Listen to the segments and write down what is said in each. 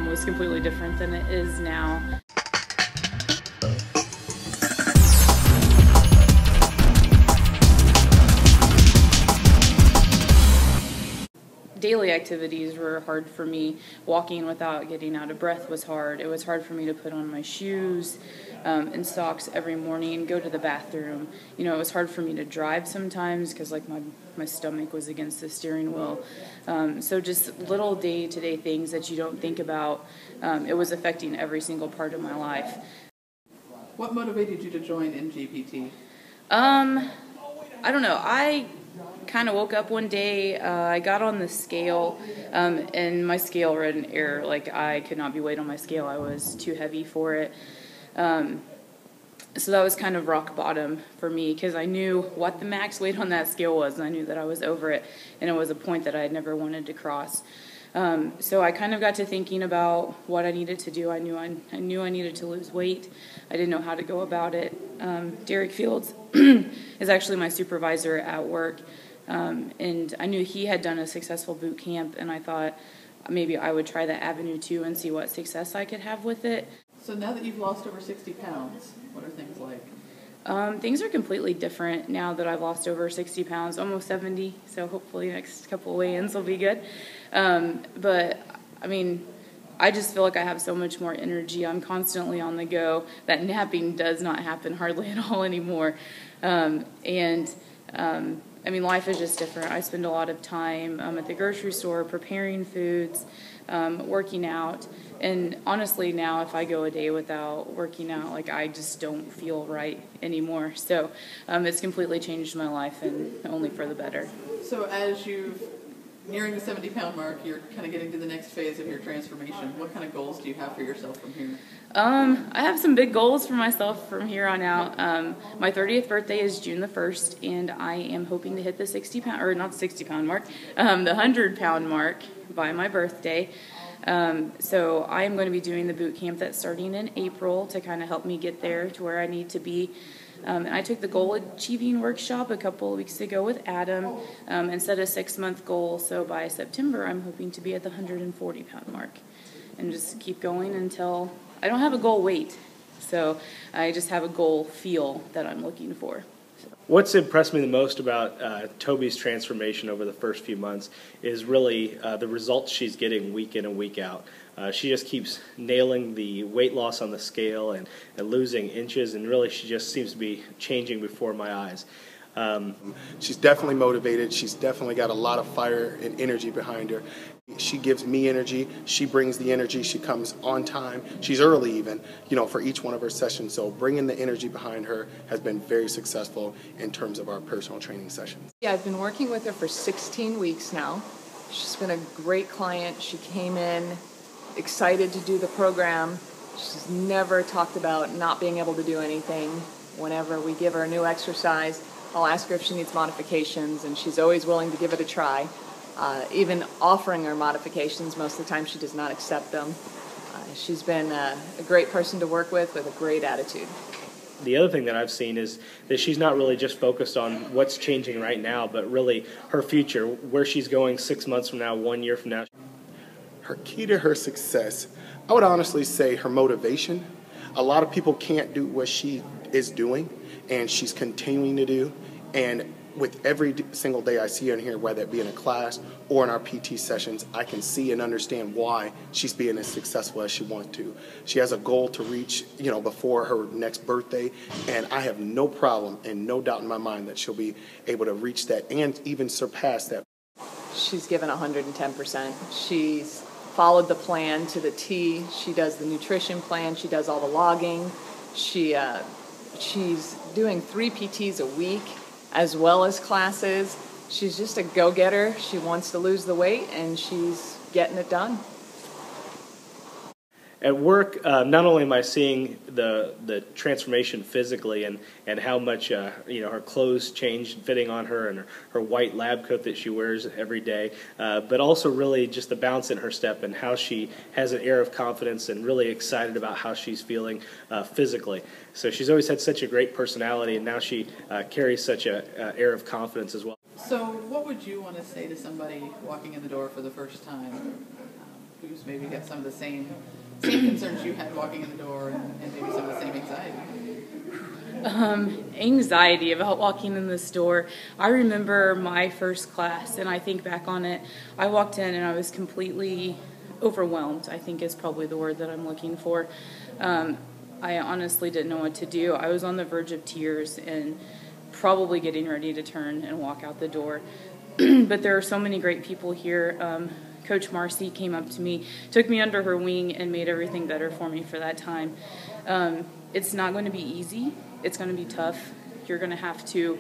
was completely different than it is now. Daily activities were hard for me. Walking without getting out of breath was hard. It was hard for me to put on my shoes and socks every morning and go to the bathroom. You know, it was hard for me to drive sometimes because like my stomach was against the steering wheel. So just little day-to-day things that you don't think about. It was affecting every single part of my life. What motivated you to join NGPT? I don't know. I kind of woke up one day, I got on the scale, and my scale read an error. Like, I could not be weighed on my scale. I was too heavy for it. So that was kind of rock bottom for me, because I knew what the max weight on that scale was, and I knew that I was over it, and it was a point that I had never wanted to cross. So I kind of got to thinking about what I needed to do. I knew I needed to lose weight. I didn't know how to go about it. Derek Fields is actually my supervisor at work, and I knew he had done a successful boot camp, and I thought maybe I would try that avenue too and see what success I could have with it. So now that you've lost over 60 pounds, what are things like? Things are completely different now that I've lost over 60 pounds, almost 70, so hopefully next couple of weigh-ins will be good. But, I mean, I just feel like I have so much more energy. I'm constantly on the go. That napping does not happen hardly at all anymore. I mean, life is just different. I spend a lot of time at the grocery store preparing foods, working out. And honestly, now if I go a day without working out, like, I just don't feel right anymore. So it's completely changed my life, and only for the better. So as you're nearing the 70-pound mark, you're kind of getting to the next phase of your transformation. What kind of goals do you have for yourself from here? I have some big goals for myself from here on out. My 30th birthday is June the 1st, and I am hoping to hit the 60-pound, or not 60-pound mark, the 100-pound mark by my birthday. So I am going to be doing the boot camp that's starting in April to kind of help me get there to where I need to be. And I took the goal achieving workshop a couple of weeks ago with Adam and set a 6-month goal. So by September, I'm hoping to be at the 140-pound mark and just keep going until I don't have a goal weight. So I just have a goal feel that I'm looking for. What's impressed me the most about Tobie's transformation over the first few months is really the results she's getting week in and week out. She just keeps nailing the weight loss on the scale and losing inches, and really she just seems to be changing before my eyes. She's definitely motivated. She's definitely got a lot of fire and energy behind her. She gives me energy. She brings the energy. She comes on time. She's early even, for each one of her sessions. So bringing the energy behind her has been very successful in terms of our personal training sessions. Yeah, I've been working with her for 16 weeks now. She's been a great client. She came in excited to do the program. She's never talked about not being able to do anything. Whenever we give her a new exercise, I'll ask her if she needs modifications, and she's always willing to give it a try. Even offering her modifications, most of the time she does not accept them. She's been a great person to work with a great attitude. The other thing that I've seen is that she's not really just focused on what's changing right now, but really her future, where she's going 6 months from now, 1 year from now. Her key to her success, I would honestly say her motivation. A lot of people can't do what she is doing, and she's continuing to do. And with every single day I see her in here, whether it be in a class or in our PT sessions, I can see and understand why she's being as successful as she wants to. She has a goal to reach, before her next birthday, and I have no problem and no doubt in my mind that she'll be able to reach that and even surpass that. She's given 110%. She's followed the plan to the T. She does the nutrition plan. She does all the logging. She's doing 3 PTs a week as well as classes. She's just a go-getter. She wants to lose the weight, and she's getting it done. At work, not only am I seeing the transformation physically and how much her clothes changed fitting on her, and her white lab coat that she wears every day, but also really just the bounce in her step and how she has an air of confidence and really excited about how she's feeling physically. So she's always had such a great personality, and now she carries such an air of confidence as well. So what would you want to say to somebody walking in the door for the first time? who's maybe got some of the same concerns you had walking in the door, and maybe some of the same anxiety? Anxiety about walking in the store. I remember my first class, and I think back on it. I walked in and I was completely overwhelmed, I think is probably the word that I'm looking for. I honestly didn't know what to do. I was on the verge of tears and probably getting ready to turn and walk out the door. But there are so many great people here. Coach Marcy came up to me, took me under her wing, and made everything better for me for that time. It's not going to be easy. It's going to be tough. You're going to have to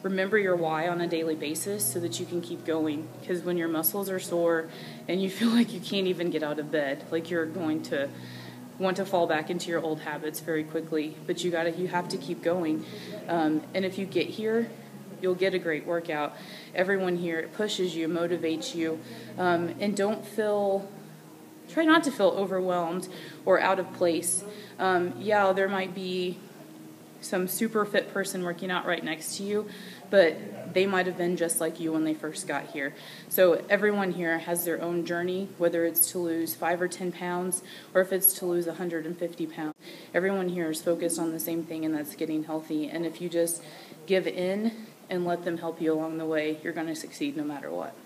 remember your why on a daily basis so that you can keep going. Because when your muscles are sore and you feel like you can't even get out of bed, like you're going to want to fall back into your old habits very quickly. But you have to keep going. And if you get here, you'll get a great workout. Everyone here pushes you, motivates you, and try not to feel overwhelmed or out of place. Yeah, there might be some super fit person working out right next to you, but they might have been just like you when they first got here. So everyone here has their own journey, whether it's to lose 5 or 10 pounds or if it's to lose 150 pounds. Everyone here is focused on the same thing, and that's getting healthy. And if you just give in and let them help you along the way, you're going to succeed no matter what.